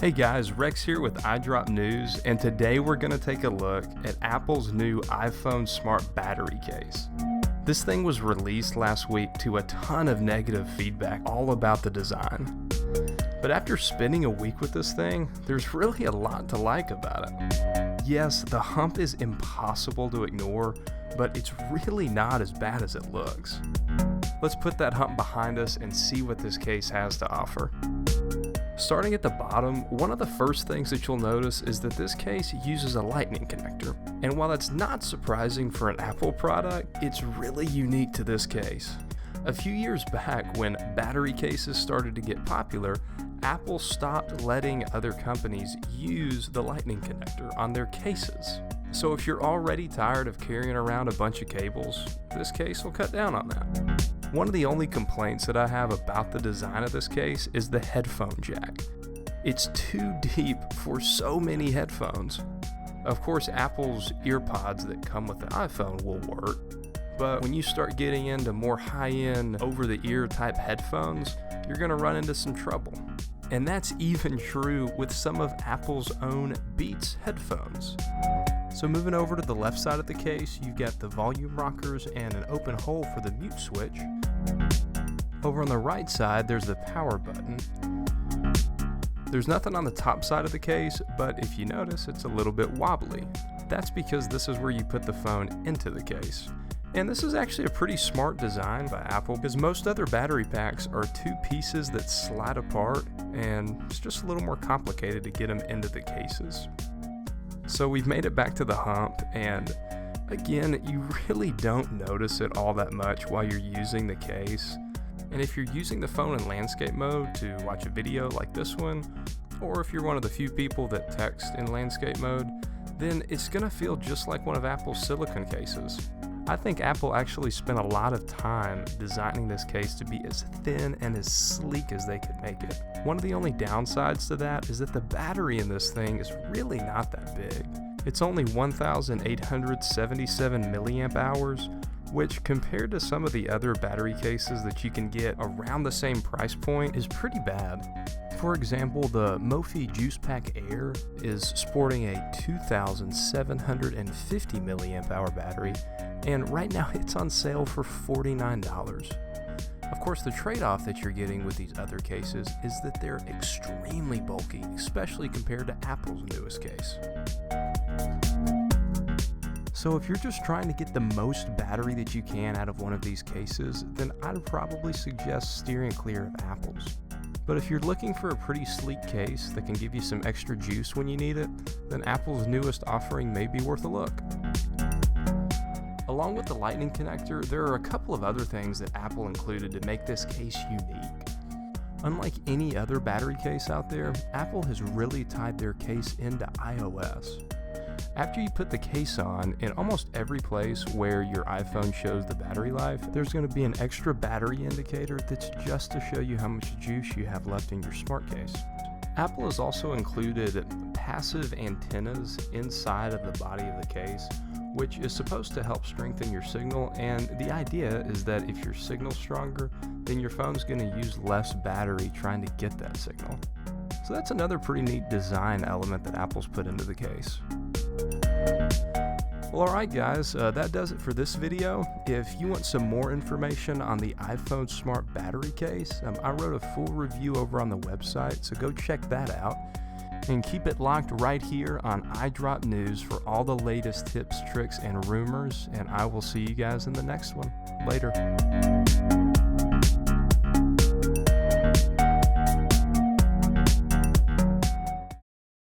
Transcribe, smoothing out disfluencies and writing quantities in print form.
Hey guys, Rex here with iDrop News, and today we're going to take a look at Apple's new iPhone Smart Battery Case. This thing was released last week to a ton of negative feedback all about the design. But after spending a week with this thing, there's really a lot to like about it. Yes, the hump is impossible to ignore, but it's really not as bad as it looks. Let's put that hump behind us and see what this case has to offer. Starting at the bottom, one of the first things that you'll notice is that this case uses a lightning connector. And while that's not surprising for an Apple product, it's really unique to this case. A few years back, when battery cases started to get popular, Apple stopped letting other companies use the lightning connector on their cases. So if you're already tired of carrying around a bunch of cables, this case will cut down on that. One of the only complaints that I have about the design of this case is the headphone jack. It's too deep for so many headphones. Of course, Apple's earpods that come with the iPhone will work, but when you start getting into more high-end, over-the-ear type headphones, you're going to run into some trouble. And that's even true with some of Apple's own Beats headphones. So moving over to the left side of the case, you've got the volume rockers and an open hole for the mute switch. Over on the right side, there's the power button. There's nothing on the top side of the case, but if you notice, it's a little bit wobbly. That's because this is where you put the phone into the case. And this is actually a pretty smart design by Apple, because most other battery packs are two pieces that slide apart, and it's just a little more complicated to get them into the cases. So we've made it back to the hump, and again, you really don't notice it all that much while you're using the case. And if you're using the phone in landscape mode to watch a video like this one, or if you're one of the few people that text in landscape mode, then it's gonna feel just like one of Apple's silicone cases. I think Apple actually spent a lot of time designing this case to be as thin and as sleek as they could make it. One of the only downsides to that is that the battery in this thing is really not that big. It's only 1,877 milliamp hours, which compared to some of the other battery cases that you can get around the same price point is pretty bad. For example, the Mophie Juice Pack Air is sporting a 2,750 milliamp hour battery, and right now it's on sale for $49. Of course, the trade-off that you're getting with these other cases is that they're extremely bulky, especially compared to Apple's newest case. So if you're just trying to get the most battery that you can out of one of these cases, then I'd probably suggest steering clear of Apple's. But if you're looking for a pretty sleek case that can give you some extra juice when you need it, then Apple's newest offering may be worth a look. Along with the lightning connector, there are a couple of other things that Apple included to make this case unique. Unlike any other battery case out there, Apple has really tied their case into iOS. After you put the case on, in almost every place where your iPhone shows the battery life, there's going to be an extra battery indicator that's just to show you how much juice you have left in your smart case. Apple has also included passive antennas inside of the body of the case, which is supposed to help strengthen your signal, and the idea is that if your signal's stronger, then your phone's going to use less battery trying to get that signal. So that's another pretty neat design element that Apple's put into the case. Well, alright guys, that does it for this video. If you want some more information on the iPhone Smart Battery Case, I wrote a full review over on the website, so go check that out. And keep it locked right here on iDrop News for all the latest tips, tricks, and rumors, and I will see you guys in the next one. Later.